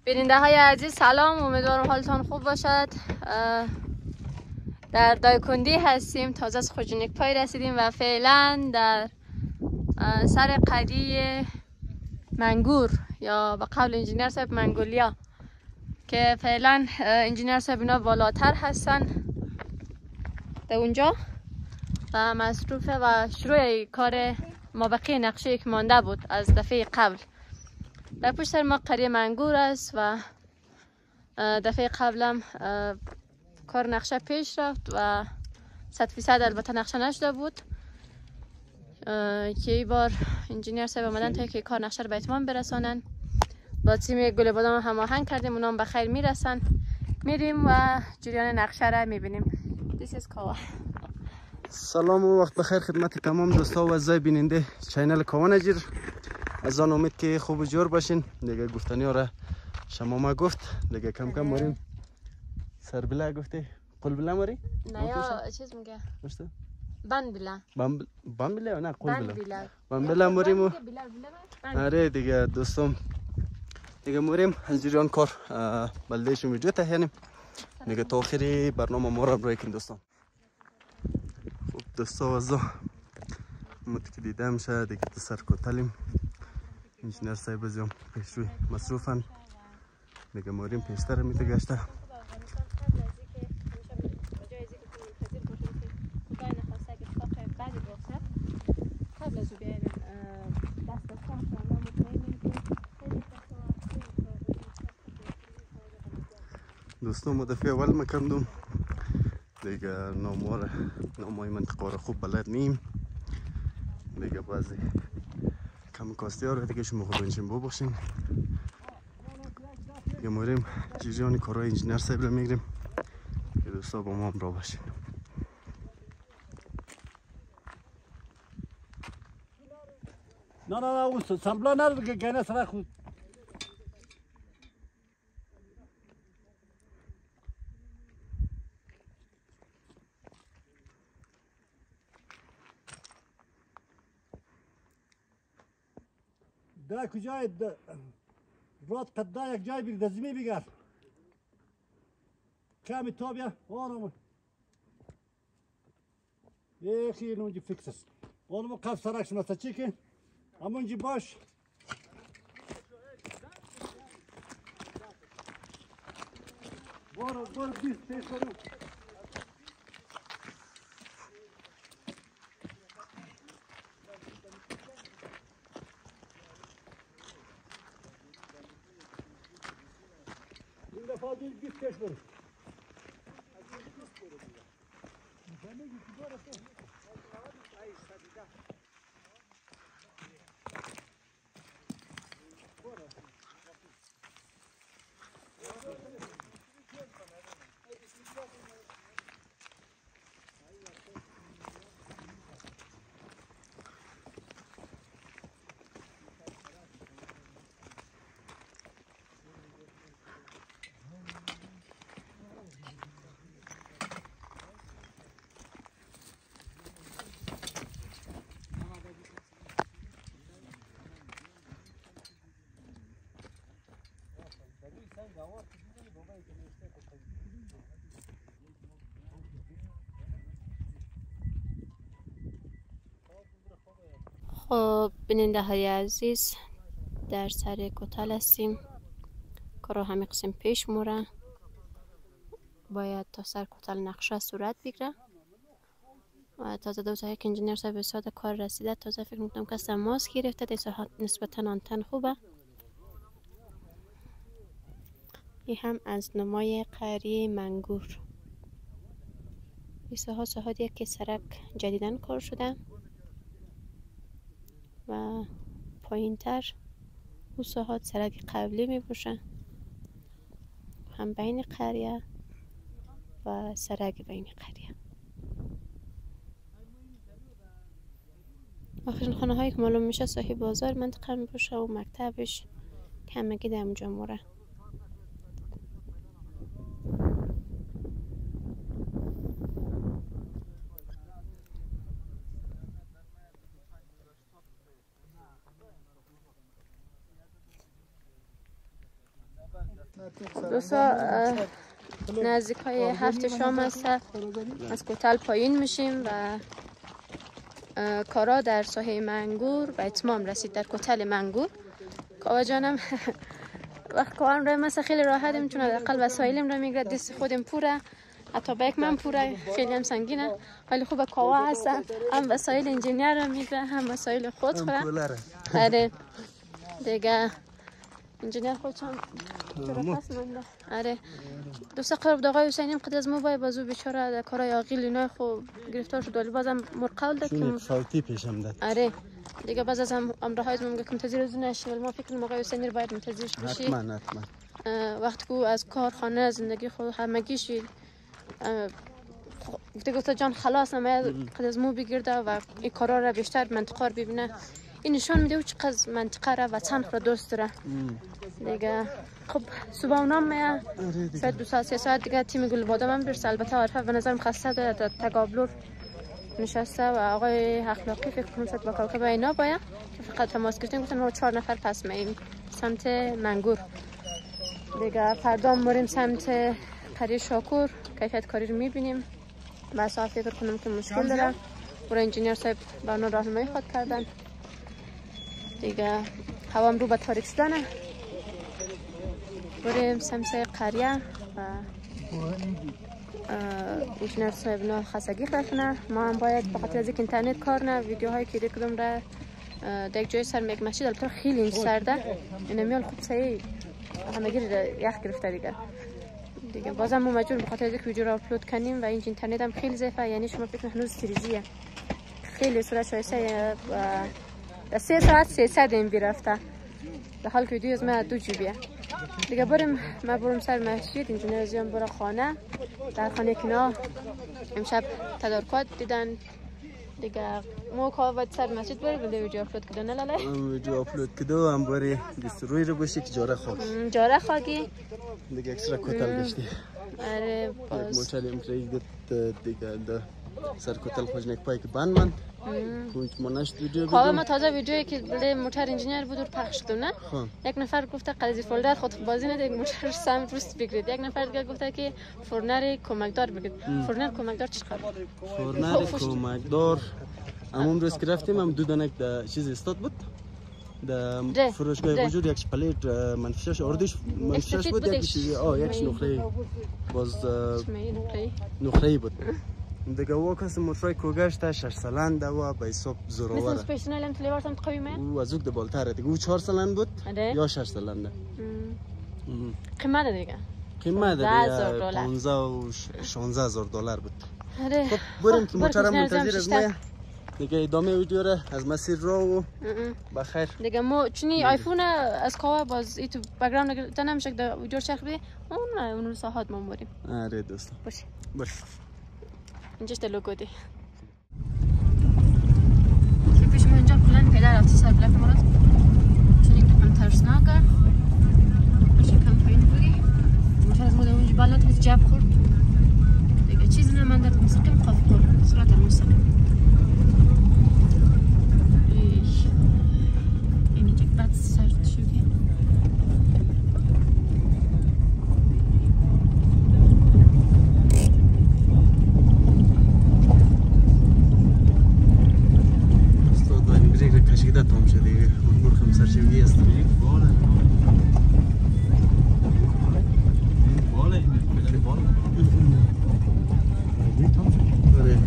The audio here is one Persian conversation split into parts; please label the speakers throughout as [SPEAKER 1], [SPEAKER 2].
[SPEAKER 1] بیننده های عزیز سلام، امیدوارم حالتان خوب باشد. در دایکندی هستیم، تازه از خوجنیک پای رسیدیم و فعلا در سر قریه منگور یا به قول انجینیر صاحب منگولیا که فعلا انجینیر صاحب اینا بالاتر هستن در اونجا و مصروفه و شروع کار مابقی نقشه که مانده بود از دفعه قبل. در پشت سر ما قریه منگور است و دفعه قبلم کار نقشه پیش رفت و 100% البته نقشه نشده بود که این بار انجینیر صاحب آمدن تا که کار نقشه رو به اتمام برسانن. با تیم گل بادام هماهنگ کردیم، اونام به خیر میرسن. میریم و جریان نقشه را میبینیم. This is Kawa.
[SPEAKER 2] سلام و وقت بخیر خدمت تمام دوستا و اعضای بیننده چینل کاوا نجیر. از آن امید که خوب و جور باشین. دیگه گفتنی ها را شما ما گفت دیگه کم کم مریم سر بلا گفته قل بلا مری؟
[SPEAKER 1] نه یا چیز میگه
[SPEAKER 2] گفته؟
[SPEAKER 1] بند بلا
[SPEAKER 2] بند بلا نه قل بلا بند
[SPEAKER 1] بلا
[SPEAKER 2] بلا مریم و آره دیگه دوستم دیگه مریم از جریان کار بلدهشون ویدیو تهیانیم دیگه تا آخری برنامه ما را برایکن دوستان. خب دوستا وزا مت که دیده میشه دیگه تو سر کتلیم. انجینیر صاحب زیام پیشروی مصروفن دیگه مریم پیشتر میته گشته. دوستان ما دفعه اول میکردم دیگه نامای منطقه را خوب بلد نیم دیگه بعضی کم کاستی ها را دیگه شما خود بینشین ببخشین دیگه مریم جریان کارهای انجینیر صاحب را میگیریم که دوستا با ما همراه باشین.
[SPEAKER 3] نه اون سمبلا نداره که گنه سر خود ده کجای راد قده یک جای بیر دزمی بگر کمی تا بیا آنمو یکی نونجی فکس است آنمو قف سرکش مثلا چی که همونجی باش برو بیست پیش برو این دفعه دیگه بیست پیش برو
[SPEAKER 1] خب بیننده های عزیز در سر کتل هستیم. کار همه قسم پیش موره باید تا سر کتل نقشه صورت بگیره و تازه دوتا یک انجینیر صاحب ساده کار رسیده. تازه فکر میکنم که ماسک گرفته دیسا نسبتا آنتن خوبه. این هم از نمای قریه منگور. این ساحه که سرک جدیدن کار شده و پایین تر او ساحات سرک قبلی می باشه هم بین قریه و سرک بین قریه. آخرین خانه هایی که معلوم میشه صاحب بازار منطقه می باشه و مکتبش کمگی در اونجا موره. دوستا نزدیک های 7 شام است. از کوتل پایین میشیم و کارا در ساحه منگور به اتمام رسید. در کوتل منگور کاوا جانم وقت کارم را مثلا خیلی راحتیم، چون حداقل وسایلم را میگیره، دست خودم پوره، حتی بیک من پوره، خیلی هم سنگینه، ولی خوب کاوا هستن، هم وسایل انجینیر را میگیره هم وسایل خود خوره. آره دیگه انجینیر خودشان درست مونده. آره دوستا قرب آقای حسینیم قد از موبایل بازو بیچاره در کارای عاقل اینا خو گرفتار شد، ولی بازم مرقول داد که
[SPEAKER 2] فوتی پیشم داد.
[SPEAKER 1] آره دیگه باز از امرهای ما میگه که منتظر از نشی، ولی ما فکر آقای حسینی باید منتظرش بشی.
[SPEAKER 2] حتما
[SPEAKER 1] وقتی که از کارخانه زندگی خود همگیشی گفته جان خلاص نمیاد قد از مو بگیرده و این کارا را بیشتر منطقه رو ببینه. این نشان میده چقدر منطقه را وطن خود دوست داره. دیگه خب صبح اونام میاد شاید 2 ساعت 3 ساعت دیگه تیم گل بادام هم برسه. البته عارفه به نظرم خسته در تگابلور نشسته و آقای اخلاقی فکر کنم شد با کاکا با اینا باید فقط تماس گرفتیم، گفتن ما 4 نفر پس میاییم سمت منگور. دیگه فردا میریم سمت قریه شاکور، کیفیت کاری رو میبینیم. بس فکر کنم که مشکل داره، برای انجینیر صاحب با اون راهنمایی خود کردن. دیگه هوا رو به تاریک شدنه، بریم سمت قریه و انجینیر صاحب نه خستگی خرفنه. ما هم باید بخاطر از اینترنت کار نه ویدیوهایی که کدوم را در یک جای سر میک مسجد البته خیلی این سرده اینمیال خوب صحیح همگی یخ گرفته دیگه بازم ما مجبور بخاطر از یک ویدیو را اپلود کنیم و این اینترنت هم خیلی ضعیفه. یعنی شما فکر هنوز 3Gه خیلی سرعت شایسته و 3 ساعت 300 MB رفته، در حال که ویدیو از من 2 GB دیگه. بریم سر مسجد، انجینیر زیان برا خانه. در خانه کنا امشب تدارکات دیدن دیگه. ما که باید سر مسجد بریم ویدیو اپلود کدو نه لاله
[SPEAKER 2] ویدیو اپلود کدو هم باری دستروی رو باشی که جاره خاگی دیگه اکسترا کوتل گشتی.
[SPEAKER 1] آره باز
[SPEAKER 2] موچالیم که دیگه در سر کوتل خوشنک پای که بند من کنچ مناشت ویدیو
[SPEAKER 1] کاوه ما تازه ویدیویی که بله موتور انجینیر بود رو پخش کردم نه. یک نفر گفته قضیه فولدر خود بازی نده موتور سم روست بگیرید، یک نفر دیگه گفته که فرنر کمکدار بگیرید. فرنر کمکدار چی خبر؟
[SPEAKER 2] فرنر کمکدار همون روز که رفتیم هم 2 دانه چیز استاد بود در فروشگاه وجود، یک پلیت منفیشش اردیش منفیشش بود، یک نقره باز نقره بود دیگه. و کسی موترای کوگشت 6 سلنده و به حساب زوروره.
[SPEAKER 1] مثل اسپیشنال هم تلیوارتم قویمه؟
[SPEAKER 2] او از اوک بالتره دیگه. او 4 سلند بود یا 6 سلنده.
[SPEAKER 1] قیمت دیگه؟
[SPEAKER 2] قیمت دیگه 15 و 16000 دلار بود. خب بریم که موتر منتظر از ما دیگه. ادامه ویدیو را از مسیر رو بخیر
[SPEAKER 1] دیگه. ما چونی آیفون از کاوا باز ای تو بک‌گراند نگرفته نمیشه که ویدیو چرخ بده اون ساعت ما بریم.
[SPEAKER 2] آره دوستان باش
[SPEAKER 1] اینجاش لوگو دی. پیش ما اینجا کلان پدر رفتی سر بلک مراد چون یک دفعه ترسناکه باشه کم پایین بودی موتر از ما در اونجا بالا تیز جب خورد دیگه چیزی نمانده مستقیم خواه خورد صورت مستقیم. اینجا بعد سرد شدی
[SPEAKER 2] کشیده تام شده دیگه. مرغ هم سرشویی است دیگه. بالا آره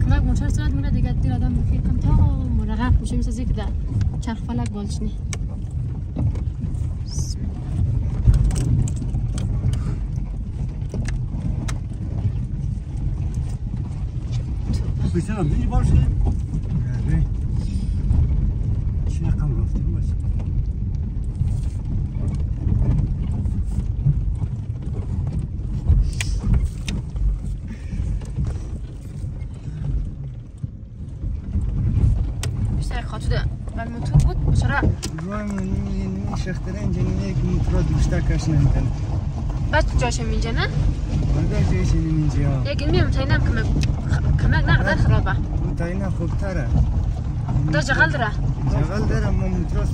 [SPEAKER 2] کمک
[SPEAKER 1] موتور سرعت میره دیگه. دیر آدم بخیر کم تا مرغب میشه مثل زی که در چرخ فلک بالشنی.
[SPEAKER 3] بسیارم دیگه باشه آره چی رقم گفتیم باشه
[SPEAKER 1] بیشتر خاطره بر موتور بود چرا؟
[SPEAKER 2] من شختره اینجا نیه که موتور دوشتر کش نمیدن
[SPEAKER 1] بس جاشم اینجا نه؟
[SPEAKER 2] بگه جایشم اینجا
[SPEAKER 1] یک این میم تاینم کمک نقدر خرابه
[SPEAKER 2] تاینم خوبتره
[SPEAKER 1] در جغل داره
[SPEAKER 4] جغل داره ما مترا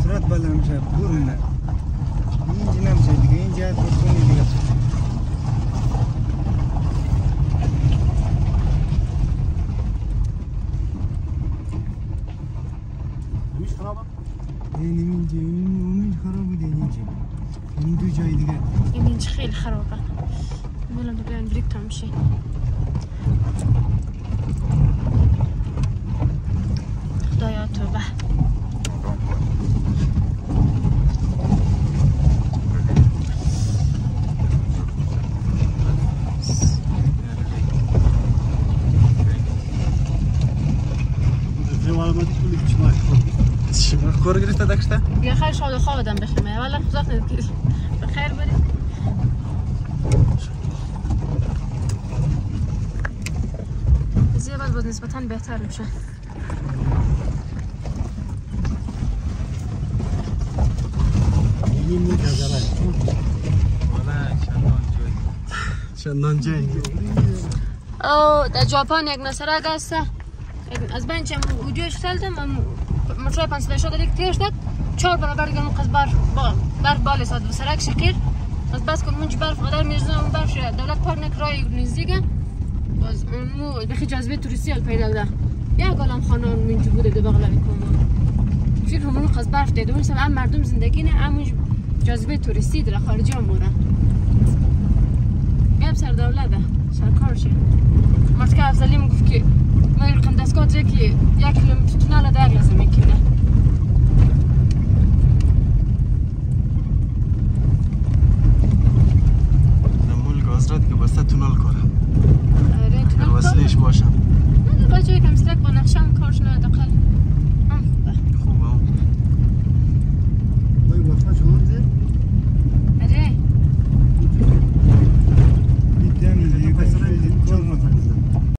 [SPEAKER 4] سرعت بالا میشه بور نه اینجا نمیشه دیگه اینجا کنی دیگه
[SPEAKER 3] همیش خرابه؟
[SPEAKER 4] این خراب بوده اینجا این دو جای دیگه
[SPEAKER 1] این اینجا خیلی خرابه میلان دو بیان بریک تا میشه خدایا توبه
[SPEAKER 2] شما خور گرفته دکشته؟
[SPEAKER 1] یا خیر شاد و خوابدم بخیمه ولی خدا خیلی بخیر بریم زیبا بود نسبتاً بهتر میشه
[SPEAKER 3] این میگذره
[SPEAKER 2] چندان جای
[SPEAKER 1] او در ژاپن یک نسرک هست از بنچ ویدیوش سلدم مترای 580 دیگه تیرش داد 4 برابر دیگه اون قصد برف بالی ساد و سرک شکر از بس کن منج برف قدر میرزه اون برف دولت پارنک رای نزدیکه باز مو بخی جاذبه توریستی ال پیدا ده یک عالم خانه منج بوده به بغل کمان فکر همون قصد برف دیده اون هم مردم زندگی نه همون جاذبه توریستی در خارجی هم موره گپ سر دولته سرکارشه مرد که افضلی میگفت که ما رقم دستگاه که 1 کیلومتر